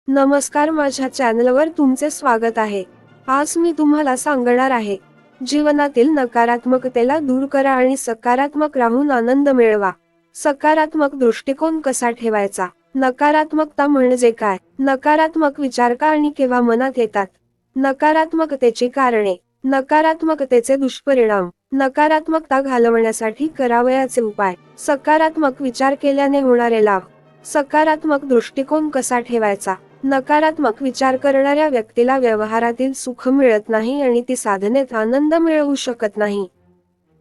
नमस्कार, माझ्या चॅनलवर तुमचे स्वागत आहे। आज मी तुम्हाला सांगणार आहे, जीवनातील नकारात्मकतेला दूर करा आणि सकारात्मक राहून आनंद मिळवा। सकारात्मक दृष्टिकोन कसा ठेवायचा? नकारात्मकता म्हणजे काय? नकारात्मक विचार का आणि केव्हा मनात येतात? नकारात्मकतेची कारणे, नकारात्मकतेचे दुष्परिणाम, नकारात्मकता घालवण्यासाठी करावयाचे उपाय, सकारात्मक विचार केल्याने होणारे लाभ। सकारात्मक दृष्टिकोन कसा ठेवायचा? नकारात्मक विचार करणाऱ्या व्यक्तीला व्यवहारातील सुख मिळत नाही आणि ती साधनेत आनंद मिळवू शकत नाही।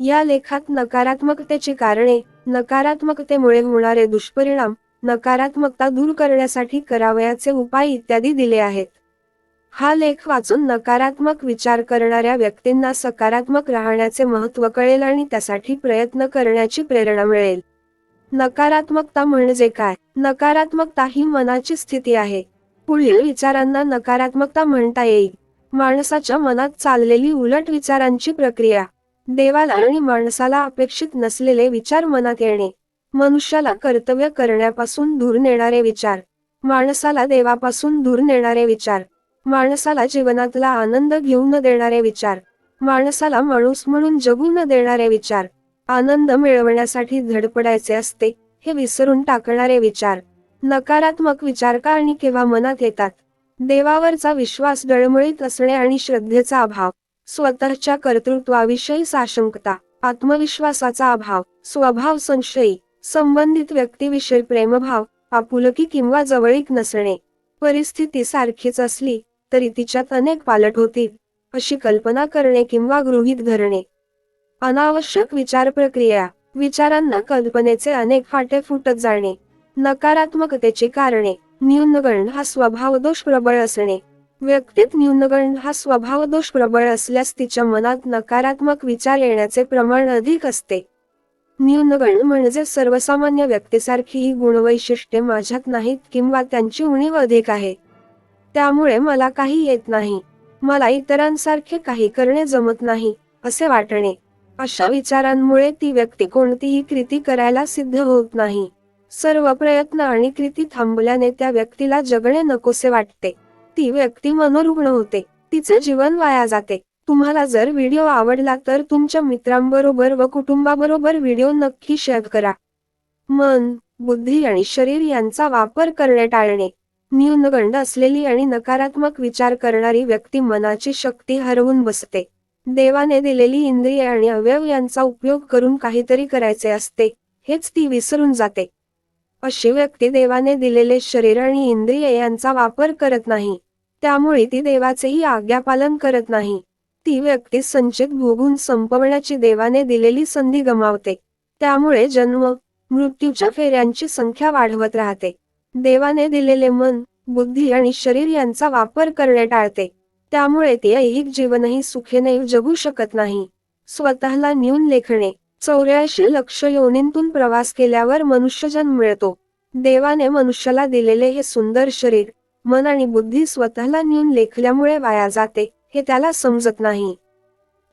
या लेखात नकारात्मकतेची कारणे, नकारात्मकतेमुळे होणारे दुष्परिणाम, नकारात्मकता दूर करण्यासाठी करावयाचे उपाय इत्यादी दिले आहेत। हा लेख वाचून नकारात्मक विचार करणाऱ्या व्यक्तींना सकारात्मक राहण्याचे महत्त्व कळेल आणि त्यासाठी प्रयत्न करण्याची प्रेरणा मिळेल। नकारात्मकता म्हणजे काय? नकारात्मकता ही मनाची स्थिती आहे। पुढील विचारांना नकारात्मकता म्हणता येईल: माणसाच्या मनात चाललेली उलट विचारांची प्रक्रिया, देवाला आणि माणसाला अपेक्षित नसलेले विचार मनात येणे, मनुष्याला कर्तव्य करण्यापासून दूर नेणारे विचार, माणसाला देवापासून दूर नेणारे विचार, माणसाला जीवनातला आनंद घेऊन न देणारे विचार, माणसाला माणूस म्हणून जगू न देणारे विचार, आनंद मिळवण्यासाठी धडपडायचे असते हे विसरून टाकणारे विचार। नकारात्मक विचार का आणि केव्हा मनात येतात? देवावरचा विश्वास डळमळीत असणे आणि श्रद्धेचा अभाव, स्वतःच्या कर्तृत्वाविषयी साशंकता, आत्मविश्वासाचा अभाव, स्वभाव संशयी, संबंधित व्यक्तीविषयी प्रेमभाव, आपुलकी किंवा जवळीक नसणे, परिस्थिती सारखीच असली तरी तिच्यात अनेक पालट होतील अशी कल्पना करणे किंवा गृहीत धरणे। अनावश्यक विचार प्रक्रिया, विचारांना कल्पनेचे अनेक फाटे फुटत जाणे। नकारात्मकतेची कारणे, न्यूनगंड हा स्वभावदोष प्रबळ असणे, व्यक्तीत न्यूनगंड हा स्वभावदोष प्रबळ असल्यास तिच्या मनात नकारात्मक विचार येण्याचे प्रमाण अधिक असते। न्यूनगंड म्हणजे सर्वसामान्य व्यक्तीसारखी ही गुणवैशिष्ट्ये माझ्यात नाहीत किंवा त्यांची उणीव अधिक आहे, त्यामुळे मला काही येत नाही, मला इतरांसारखे काही करणे जमत नाही असे वाटणे। अशा विचारांमुळे ती व्यक्ती कोणतीही कृती करायला सिद्ध होत नाही। सर्व प्रयत्न आणि कृती थांबल्याने त्या व्यक्तीला जगणे नकोसे वाटते, ती व्यक्ती मनोरुग्ण होते, तिचे जीवन वाया जाते। तुम्हाला जर व्हिडिओ आवडला तर तुमच्या मित्रांबरोबर व कुटुंबाबरोबर व्हिडिओ नक्की शेअर करा। मन, बुद्धी आणि शरीर यांचा वापर करणे टाळणे, न्यूनगंड असलेली आणि नकारात्मक विचार करणारी व्यक्ती मनाची शक्ती हरवून बसते। देवाने दिलेली इंद्रिये आणि अवयव यांचा उपयोग करून काहीतरी करायचे असते हेच ती विसरून जाते। अशी व्यक्ती देवाने दिलेले शरीर आणि इंद्रिये यांचा वापर करत नाही, त्यामुळे ती देवाचेही आज्ञापालन करत नाही। ती व्यक्ती संचित भोगून संपवण्याची देवाने दिलेली संधी गमावते, त्यामुळे जन्म मृत्यूच्या फेऱ्यांची संख्या वाढवत राहते। देवाने दिलेले मन, बुद्धी आणि शरीर यांचा वापर करणे टाळते, त्यामुळे ती ऐहिक जीवनही सुखेने जगू शकत नाही। स्वतःला न्यून लेखणे, 84 लक्ष योनींतून प्रवास केल्यावर मनुष्यजन्म मिळतो। देवाने मनुष्याला दिलेले हे सुंदर शरीर, मन आणि बुद्धी स्वतःला न्यून लेखल्यामुळे वाया जाते हे त्याला समजत नाही।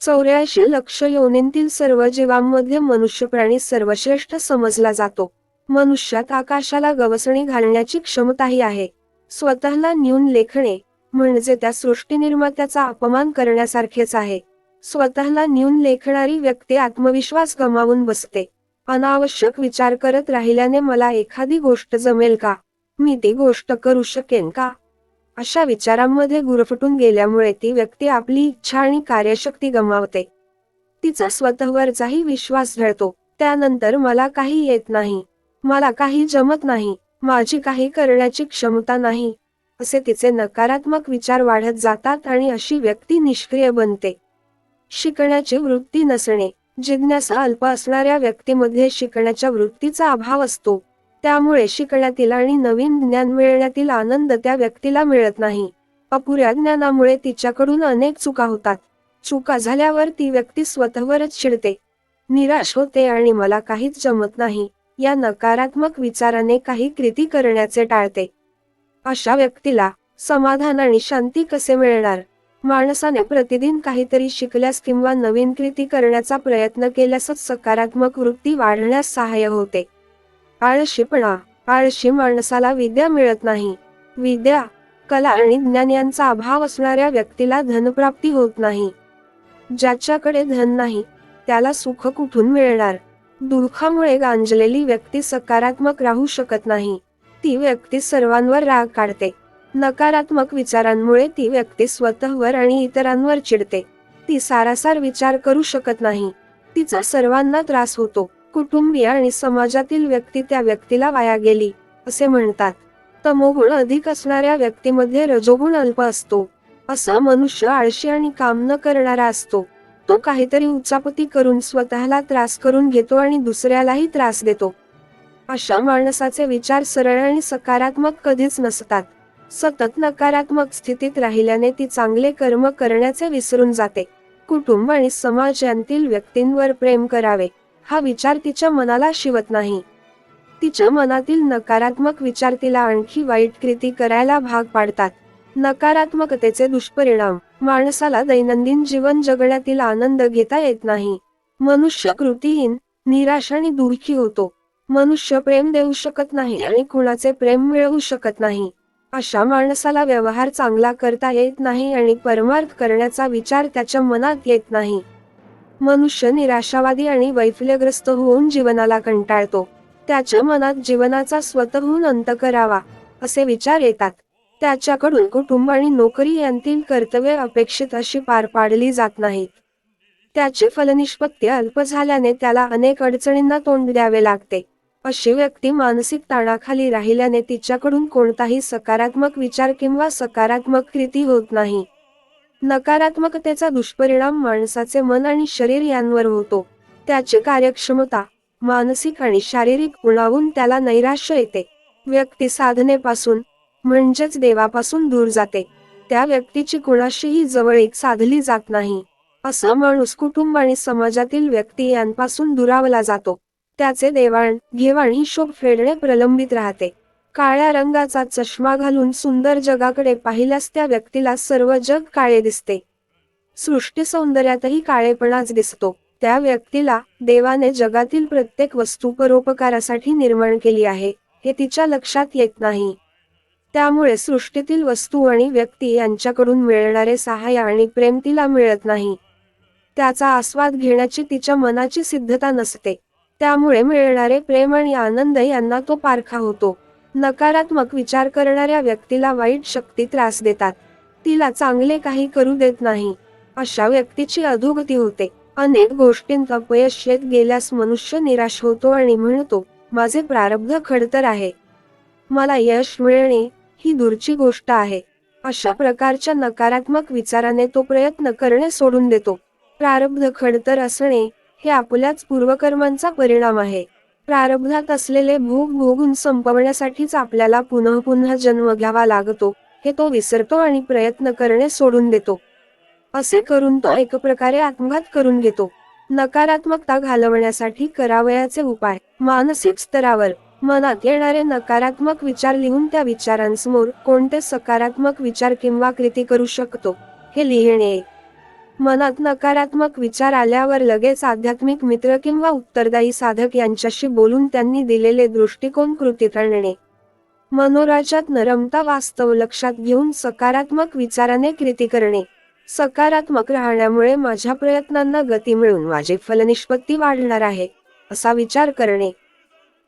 84 लक्ष योनींतील सर्व जीवांमध्ये मनुष्य प्राणी सर्वश्रेष्ठ समजला जातो। मनुष्यात आकाशाला गवसणी घालण्याची क्षमताही आहे। स्वतःला न्यून लेखणे म्हणजे त्या सृष्टीनिर्मात्याचा अपमान करण्यासारखेच आहे। स्वतःला न्यून लेखणारी व्यक्ती आत्मविश्वास गमावून बसते। अनावश्यक विचार करत राहिल्याने मला एखादी गोष्ट जमेल का? मी ती गोष्ट करू शकेन का? अशा विचारांमध्ये गुरफटून गेल्यामुळे ती व्यक्ती आपली इच्छा आणि कार्यशक्ती गमावते। तिचा स्वतःवरचाही विश्वास ढळतो। त्यानंतर मला काही येत नाही, मला काही जमत नाही, माझी काही करण्याची क्षमता नाही असे तिचे नकारात्मक विचार वाढत जातात आणि अशी व्यक्ती निष्क्रिय बनते। शिकण्याची वृत्ती नसणे, जिज्ञासा अल्प असणाऱ्या व्यक्तीमध्ये शिकण्याच्या वृत्तीचा अभाव असतो, त्यामुळे शिकण्यातील आणि नवीन ज्ञान मिळण्यातील आनंद त्या व्यक्तीला मिळत नाही। अपुऱ्या ज्ञानामुळे तिच्याकडून अनेक चुका होतात, चुका झाल्यावर ती व्यक्ती स्वतःवरच चिडते, निराश होते आणि मला काहीच जमत नाही या नकारात्मक विचाराने काही कृती करण्याचे टाळते। अशा व्यक्तीला समाधान आणि शांती कसे मिळणार? माणसाने प्रतिदिन काहीतरी शिकल्यास किंवा नवीन कृती करण्याचा प्रयत्न केल्यासच सकारात्मक वृत्ती वाढण्यास सहाय्य होते। आळशीपणा, आळशी माणसाला विद्या मिळत नाही। विद्या कला आणि ज्ञान यांचा अभाव असणाऱ्या व्यक्तीला धनप्राप्ती होत नाही. ज्याच्याकडे धन नाही त्याला सुख कुठून मिळणार? दुःखामुळे गांजलेली व्यक्ती सकारात्मक राहू शकत नाही. ती व्यक्ती सर्वांवर राग काढते. नकारात्मक विचारांमुळे ती व्यक्ती स्वतःवर आणि इतरांवर चिडते. ती सारासार विचार करू शकत नाही. तिचा सर्वांना त्रास होतो. कुटुंबीय आणि समाजातील व्यक्ती त्या व्यक्तीला वाया गेली असे म्हणतात. तमोगुण अधिक असणाऱ्या व्यक्तीमध्ये रजोगुण अल्प असतो. असा मनुष्य आळशी आणि काम न करणारा असतो. तो काहीतरी उचापती करून स्वतःला त्रास करून घेतो आणि दुसऱ्यालाही त्रास देतो. अशा माणसाचे विचार सरळ आणि सकारात्मक कधीच नसतात. सतत नकारात्मक स्थितीत राहिल्याने ती चांगले कर्म करण्याचे विसरून जाते. कुटुंब आणि समाज यांतील व्यक्तींवर प्रेम करावे हा विचार तिच्या मनाला शिवत नाही. तिच्या मनातील नकारात्मक विचार तिला आणखी वाईट कृती करायला भाग पाडतात. नकारात्मकतेचे दुष्परिणाम: माणसाला दैनंदिन जीवन जगण्यातील आनंद घेता येत नाही. मनुष्य कृतीहीन, निराश आणि दुःखी होतो. मनुष्य प्रेम देऊ शकत नाही आणि कुणाचे प्रेम मिळवू शकत नाही. अशा माणसाला व्यवहार चांगला करता येत नाही आणि परमार्थ करण्याचा विचार त्याच्या मनात येत नाही. मनुष्य निराशावादी आणि वैफल्यग्रस्त होऊन जीवनाला कंटाळतो. त्याच्या मनात जीवनाचा स्वतःहून अंत करावा असे विचार येतात. त्याच्याकडून कुटुंब आणि नोकरी यांतील कर्तव्य अपेक्षित अशी पार पाडली जात नाहीत. त्याचे फलनिष्पत्ती अल्प झाल्याने त्याला अनेक अडचणींना तोंड द्यावे लागते. अशी व्यक्ती मानसिक ताणाखाली राहिल्याने तिच्याकडून कोणताही सकारात्मक विचार किंवा सकारात्मक कृती होत नाही. नकारात्मकतेचा दुष्परिणाम माणसाचे मन आणि शरीर यांवर होतो. त्याची कार्यक्षमता मानसिक आणि शारीरिक उणावून त्याला नैराश्य येते. व्यक्ती साधनेपासून म्हणजेच देवापासून दूर जाते. त्या व्यक्तीची कुणाशीही जवळीक साधली जात नाही. असा माणूस कुटुंब आणि समाजातील व्यक्ती यांपासून दुरावला जातो. त्याचे देवाण घेवाण हिशोब फेडणे प्रलंबित राहते. काळ्या रंगाचा चष्मा घालून सुंदर जगाकडे पाहिल्यास त्या व्यक्तीला सर्व जग काळे दिसते. सृष्टी सौंदर्यातही काळेपणाच दिसतो. त्या व्यक्तीला देवाने जगातील प्रत्येक वस्तू परोपकारासाठी निर्माण केली आहे हे तिच्या लक्षात येत नाही. त्यामुळे सृष्टीतील वस्तू आणि व्यक्ती यांच्याकडून मिळणारे सहाय्य आणि प्रेम तिला मिळत नाही. त्याचा आस्वाद घेण्याची तिच्या मनाची सिद्धता नसते. त्यामुळे मिळणारे प्रेम आणि आनंद यांना तो पारखा होतो. नकारात्मक विचार करणाऱ्या व्यक्तीला वाईट शक्ती त्रास देतात. तिला चांगले काही करू देत नाही. अशा व्यक्तीची अधोगती होते. अनेक गोष्टींत अपयश येत गेल्यास मनुष्य निराश होतो आणि म्हणतो, माझे प्रारब्ध खडतर आहे. मला यश मिळणे ही दूरची गोष्ट आहे. अशा प्रकारच्या नकारात्मक विचाराने तो प्रयत्न करणे सोडून देतो. प्रारब्ध खडतर असणे हे आपल्याच पूर्वकर्मांचा परिणाम आहे. प्रारब्धात असलेले भोग भोगून संपवण्यासाठीच आपल्याला पुन्हा पुन्हा जन्म घ्यावा लागतो हे तो विसरतो आणि प्रयत्न करणे सोडून देतो. असे करून तो एक प्रकारे आत्मघात करून घेतो. नकारात्मकता घालवण्यासाठी करावयाचे उपाय: मानसिक स्तरावर मनात येणारे नकारात्मक विचार लिहून त्या विचारांसमोर कोणते सकारात्मक विचार किंवा कृती करू शकतो हे लिहिणे. मनात नकारात्मक विचार आल्यावर लगेच आध्यात्मिक मित्र किंवा उत्तरदायी साधक यांच्याशी बोलून त्यांनी दिलेले दृष्टिकोन कृतीत आणणे. मनोराज्यात नरमता वास्तव लक्षात घेऊन सकारात्मक विचाराने कृती करणे. सकारात्मक राहण्यामुळे माझ्या प्रयत्नांना गती मिळून माझी फलनिष्पत्ती वाढणार आहे असा विचार करणे.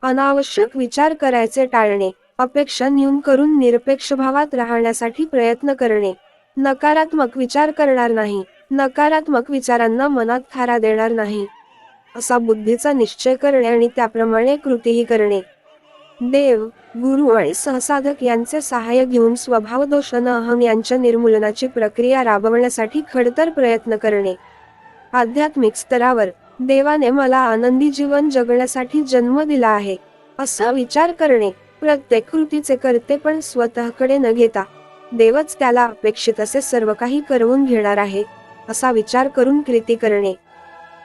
अनावश्यक विचार करायचे टाळणे. अपेक्षा न्यून करून निरपेक्ष भावात राहण्यासाठी प्रयत्न करणे. नकारात्मक विचार करणार नाही. नकारात्मक विचारांना मनात थारा देणार नाही असा बुद्धीचा निश्चय करणे आणि त्याप्रमाणे कृतीही करणे. देव, गुरु आणि सहसाधक यांचे सहाय्य घेऊन स्वभावदोष न अहम यांच्या निर्मूलनाची प्रक्रिया राबवण्यासाठी खडतर प्रयत्न करणे. आध्यात्मिक स्तरावर देवाने मला आनंदी जीवन जगण्यासाठी जन्म दिला आहे असा विचार करणे. प्रत्येक कृतीचे कर्तेपण स्वतःकडे न घेता देवच त्याला अपेक्षित असे सर्व काही करवून घेणार आहे असा विचार करून कृती करणे.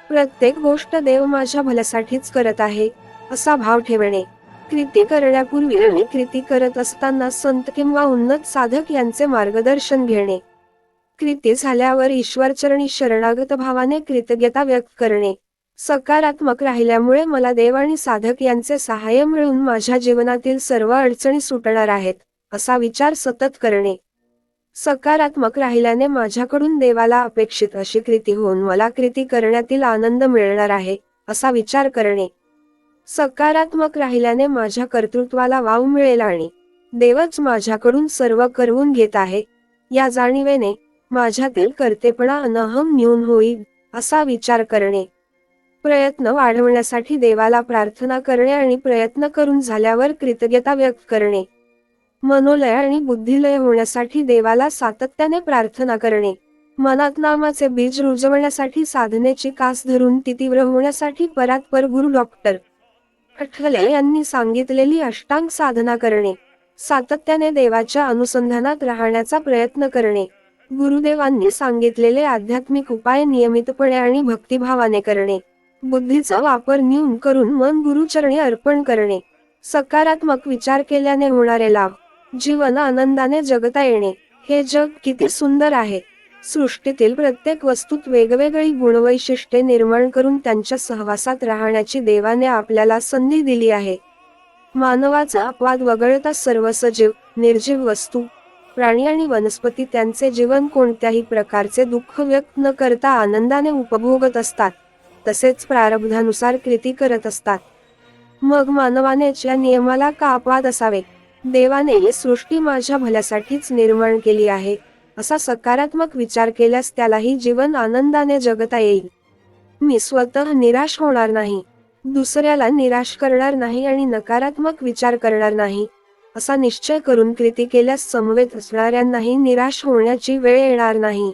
प्रत्येक गोष्ट देव माझ्या भल्यासाठीच करत आहे असा भाव ठेवणे. कृती करण्यापूर्वी आणि कृती करत असताना संत किंवा उन्नत साधक यांचे मार्गदर्शन घेणे. कृती झाल्यावर ईश्वरचरणी शरणागत भावाने कृतज्ञता व्यक्त करणे. सकारात्मक राहिल्यामुळे मला देव आणि साधक यांचे सहाय्य मिळून माझ्या जीवनातील सर्व अडचणी सुटणार आहेत असा विचार सतत करणे. सकारात्मक राहिल्याने माझ्याकडून देवाला अपेक्षित अशी कृती होऊन मला कृती करण्यातील आनंद मिळणार आहे, असा विचार करणे. सकारात्मक राहिल्याने माझ्या कर्तृत्वाला वाव मिळेल आणि देवच माझ्याकडून सर्व करवून घेत आहे, या जाणीवेने माझ्यातील कर्तेपणा अनहम न्यून होईल, असा विचार करणे. प्रयत्न वाढवण्यासाठी देवाला प्रार्थना करणे आणि प्रयत्न करून झाल्यावर कृतज्ञता व्यक्त करणे. मनोलय आणि बुद्धिलय होण्यासाठी देवाला सातत्याने प्रार्थना करणे. मनात नामाचे बीज रुजवण्यासाठी साधनेची कास धरून ती तीव्र होण्यासाठी परात्पर गुरु डॉक्टर अठवले यांनी सांगितलेली अष्टांग साधना करणे. सातत्याने देवाच्या अनुसंधानात राहण्याचा प्रयत्न करणे. गुरुदेवांनी सांगितलेले आध्यात्मिक उपाय नियमितपणे आणि भक्तिभावाने करणे. बुद्धीचा वापर न्यून करून मन गुरुचरणी अर्पण करणे. सकारात्मक विचार केल्याने होणारे लाभ. जीवन आनंदाने जगता येणे. हे जग किती सुंदर आहे. सृष्टीतील प्रत्येक वस्तूत वेगवेगळी गुणवैशिष्ट्ये निर्माण करून त्यांच्या सहवासात राहण्याची देवाने आपल्याला संधी दिली आहे. मानवाचा अपवाद वगळता सर्व सजीव, निर्जीव वस्तू, प्राणी आणि वनस्पती त्यांचे जीवन कोणत्याही प्रकारचे दुःख व्यक्त न करता आनंदाने उपभोगत असतात. तसेच प्रारब्धानुसार कृती करत असतात. मग मानवानेच या नियमाला का अपवाद असावे? देवाने ही सृष्टी माझ्या भल्यासाठीच निर्माण केली आहे, असा सकारात्मक विचार केल्यास त्यालाही जीवन आनंदाने जगता येईल. मी स्वतः निराश होणार नाही, दुसऱ्याला निराश करणार नाही आणि नकारात्मक विचार करणार नाही, असा निश्चय करून कृती केल्यास समवेत असणाऱ्यांनाही निराश होण्याची वेळ येणार नाही.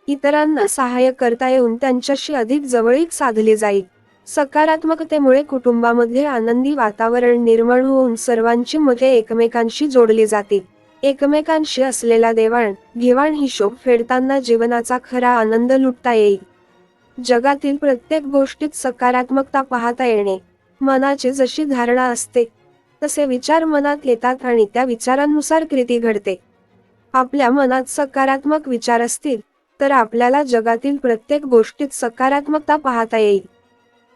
इतरांना सहाय्य करता येऊन त्यांच्याशी अधिक जवळीक साधली जाईल. सकारात्मकतेमुळे कुटुंबामध्ये आनंदी वातावरण निर्माण होऊन सर्वांची मते एकमेकांशी जोडली जातील. एकमेकांशी असलेला देवाण घेवाण हिशोब फेडताना जीवनाचा खरा आनंद लुटता येईल. जगातील प्रत्येक गोष्टीत सकारात्मकता पाहता येणे. मनाची जशी धारणा असते तसे विचार मनात येतात आणि त्या विचारांनुसार कृती घडते. आपल्या मनात सकारात्मक विचार असतील तर आपल्याला जगातील प्रत्येक गोष्टीत सकारात्मकता पाहता येईल.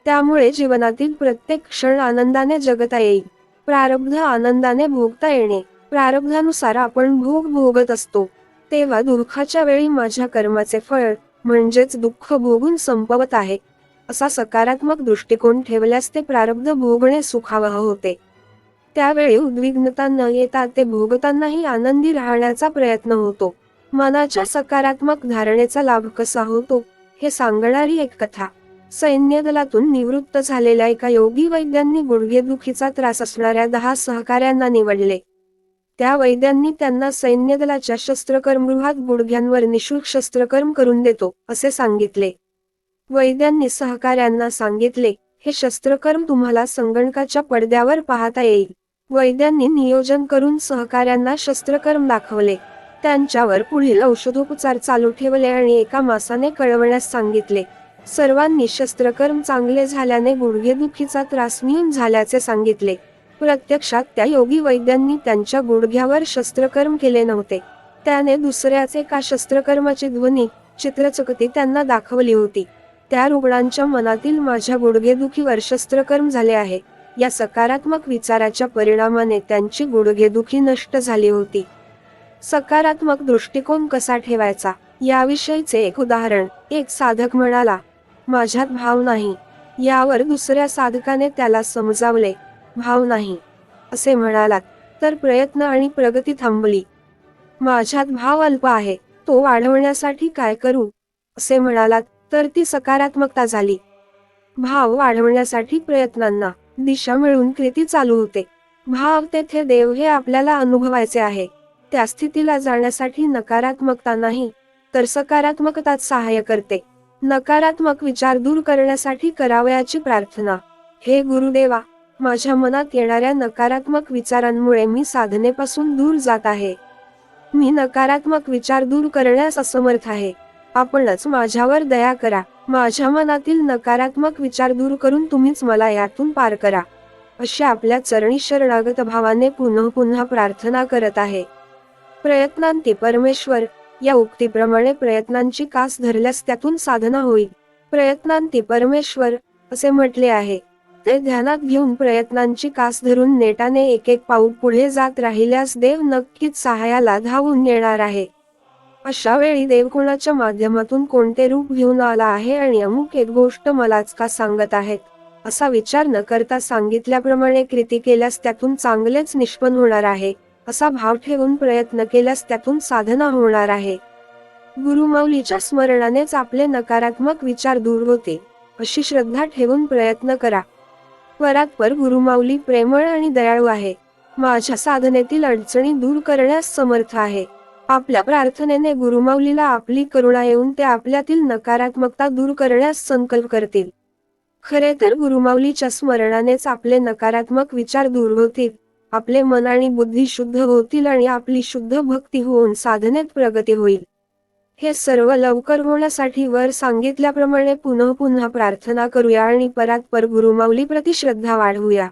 त्यामुळे जीवनातील प्रत्येक क्षण आनंदाने जगता येईल. प्रारब्ध आनंदाने भोगता येणे. प्रारब्धानुसार आपण भोग भोगत असतो, तेव्हा दुःखाच्या वेळी माझ्या कर्माचे फळ म्हणजेच दुःख भोगून संपवत आहे, असा सकारात्मक दृष्टिकोन ठेवल्यास ते प्रारब्ध भोगणे सुखावह होते. त्यावेळी उद्विग्नता न येता ते भोगतानाही आनंदी राहण्याचा प्रयत्न होतो. मनाच्या सकारात्मक धारणेचा लाभ कसा होतो हे सांगणारी एक कथा. सैन्य दलातून निवृत्त झालेल्या एका योगी वैद्यांनी गुडघेदुखीचा त्रास असणाऱ्या 10 सहकाऱ्यांना निवडले. त्या वैद्यांनी त्यांना सैन्य दलाच्या शस्त्रकर्मगृहात गुडघ्यांवर निशुल्क शस्त्रकर्म करून देतो, असे सांगितले. वैद्यांनी सहकाऱ्यांना सांगितले, हे शस्त्रकर्म तुम्हाला संगणकाच्या पडद्यावर पाहता येईल. वैद्यांनी नियोजन करून सहकाऱ्यांना शस्त्रकर्म दाखवले. त्यांच्यावर पुढील औषधोपचार चालू ठेवले आणि एका मासाने कळवण्यास सांगितले. सर्वांनी शस्त्रकर्म चांगले झाल्याने गुडघेदुखीचा त्रास न्यून झाल्याचे सांगितले. प्रत्यक्षात त्या योगी वैद्यांनी त्यांच्या गुडघ्यावर शस्त्रकर्म केले नव्हते. त्याने दुसऱ्याचे का शस्त्रकर्माची ध्वनी चित्रचकती त्यांना दाखवली होती. त्या रुग्णांच्या मनातील माझ्या गुडघेदुखीवर शस्त्रकर्म झाले आहे, या सकारात्मक विचाराच्या परिणामाने त्यांची गुडघेदुखी नष्ट झाली होती. सकारात्मक दृष्टिकोन कसा ठेवायचा याविषयीचे एक उदाहरण. एक साधक म्हणाला, माझ्यात भाव नाही. यावर दुसऱ्या साधकाने त्याला समजावले, भाव नाही असे म्हणालात तर प्रयत्न आणि प्रगती थांबली. माझ्यात भाव अल्प आहे, तो वाढवण्यासाठी काय करू असे म्हणालात तर ती सकारात्मकता झाली. भाव वाढवण्यासाठी प्रयत्नांना दिशा मिळून कृती चालू होते. भाव तेथे देव हे आपल्याला अनुभवायचे आहे. त्या स्थितीला जाण्यासाठी नकारात्मकता नाही तर सकारात्मकताच सहाय्य करते. नकारात्मक विचार दूर करण्यासाठी करावयाची प्रार्थना. हे गुरुदेवा, माझ्या मनात येणाऱ्या नकारात्मक विचारांमुळे मी साधनेपासून दूर जात आहे. मी नकारात्मक विचार दूर करण्यास असमर्थ आहे. आपणच माझ्यावर दया करा. माझ्या मनातील नकारात्मक विचार दूर करून तुम्हीच मला यातून पार करा, अशी आपल्या चरणी शरणागत भावाने पुन्हा पुन्हा प्रार्थना करत आहे. प्रयत्नांती परमेश्वर या उक्तीप्रमाणे प्रयत्नांची कास धरल्यास त्यातून साधना होईल. प्रयत्नांती परमेश्वर असे म्हटले आहे, ते ध्यानात घेऊन प्रयत्नांची कास धरून नेटाने एक एक पाऊल पुढे जात राहिल्यास देव नक्कीच सहाय्याला धावून येणार आहे. अशा वेळी देव कोणाच्या माध्यमातून कोणते रूप घेऊन आला आहे आणि अमुक एक गोष्ट मलाच का सांगत आहेत, असा विचार न करता सांगितल्याप्रमाणे कृती केल्यास त्यातून चांगलेच निष्पन्न होणार आहे, असा भाव ठेवून प्रयत्न केल्यास त्यातून साधना होणार आहे. गुरुमाऊलीच्या स्मरणानेच आपले नकारात्मक विचार दूर होते, अशी श्रद्धा ठेवून प्रयत्न करा. परात्पर गुरुमाऊली प्रेमळ आणि दयाळू आहे. माझ्या साधनेतील अडचणी दूर करण्यास समर्थ आहे. आपल्या प्रार्थनेने गुरुमाऊलीला आपली करुणा येऊन ते आपल्यातील नकारात्मकता दूर करण्यास संकल्प करतील. खरे तर गुरुमाऊलीच्या स्मरणानेच आपले नकारात्मक विचार दूर होतील, आपले मन आणि बुद्धी शुद्ध होतील आणि आपली शुद्ध भक्ती होऊन साधनेत प्रगती होईल. हे सर्व लवकर होण्यासाठी वर सांगितल्याप्रमाणे पुन्हा पुन्हा प्रार्थना करूया आणि परात्पर गुरुमाऊली प्रति श्रद्धा वाढवूया.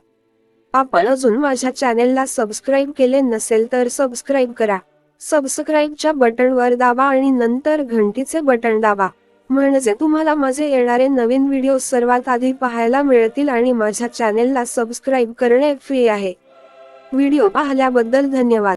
आपण अजून माझ्या चॅनेलला सबस्क्राईब केले नसेल तर सबस्क्राईब करा. सबस्क्राईबच्या बटनवर दाबा आणि नंतर घंटीचे बटन दाबा, म्हणजे तुम्हाला माझे येणारे नवीन व्हिडिओ सर्वात आधी पाहायला मिळतील आणि माझ्या चॅनेलला सबस्क्राईब करणे फ्री आहे. व्हिडिओ पाहिल्याबद्दल धन्यवाद.